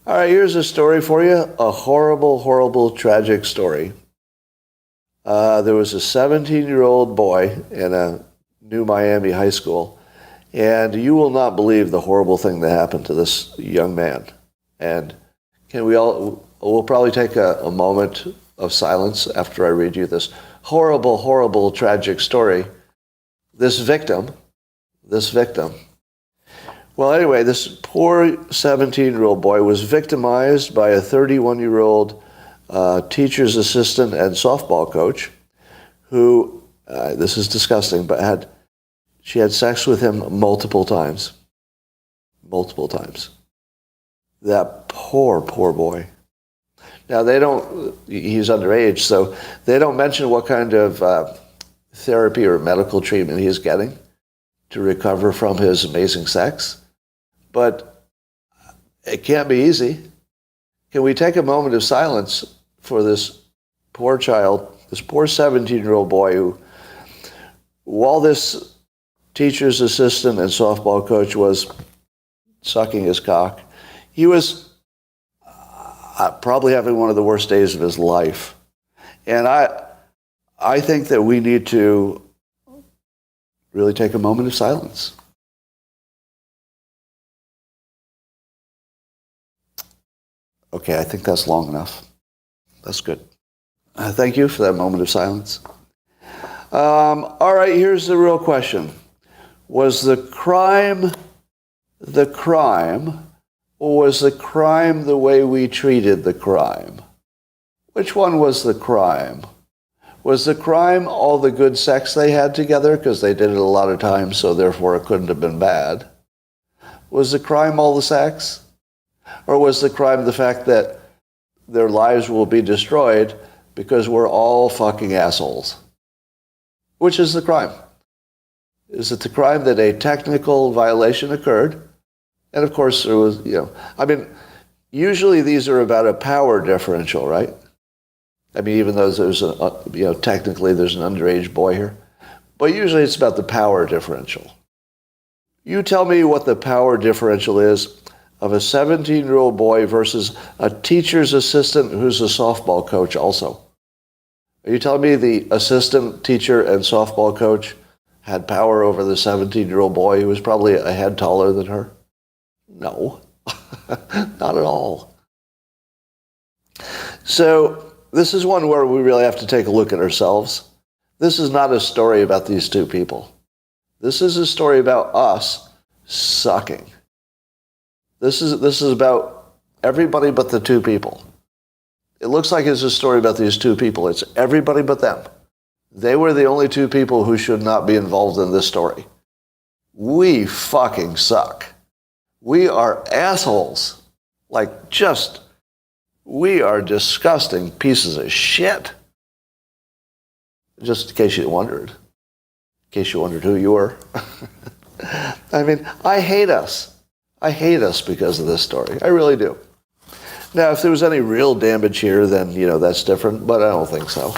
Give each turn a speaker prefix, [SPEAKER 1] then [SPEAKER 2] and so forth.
[SPEAKER 1] All right, here's a story for you. A horrible, horrible, tragic story. There was a 17-year-old boy in a New Miami high school, and you will not believe the horrible thing that happened to this young man. And we'll probably take a moment of silence after I read you this horrible, horrible, tragic story. This victim. Well, anyway, this poor 17-year-old boy was victimized by a 31-year-old teacher's assistant and softball coach who, this is disgusting, but she had sex with him multiple times. Multiple times. That poor boy. Now, he's underage, so they don't mention what kind of therapy or medical treatment he's getting to recover from his amazing sex. But it can't be easy. Can we take a moment of silence for this poor child, this poor 17-year-old boy who, while this teacher's assistant and softball coach was sucking his cock, he was probably having one of the worst days of his life. And I think that we need to really take a moment of silence. Okay, I think that's long enough. That's good. Thank you for that moment of silence. All right, here's the real question. Was the crime, or was the crime the way we treated the crime? Which one was the crime? Was the crime all the good sex they had together, because they did it a lot of times, so therefore it couldn't have been bad? Was the crime all the sex? Or was the crime the fact that their lives will be destroyed because we're all fucking assholes? Which is the crime? Is it the crime that a technical violation occurred? And of course there was, usually these are about a power differential, right? Even though there's technically there's an underage boy here. But usually it's about the power differential. You tell me what the power differential is of a 17-year-old boy versus a teacher's assistant who's a softball coach also. Are you telling me the assistant teacher and softball coach had power over the 17-year-old boy who was probably a head taller than her? No, not at all. So this is one where we really have to take a look at ourselves. This is not a story about these two people. This is a story about us sucking. This is about everybody but the two people. It looks like it's a story about these two people. It's everybody but them. They were the only two people who should not be involved in this story. We fucking suck. We are assholes. We are disgusting pieces of shit. Just in case you wondered. In case you wondered who you were. I hate us. I hate us because of this story. I really do. Now, if there was any real damage here, then, that's different, but I don't think so.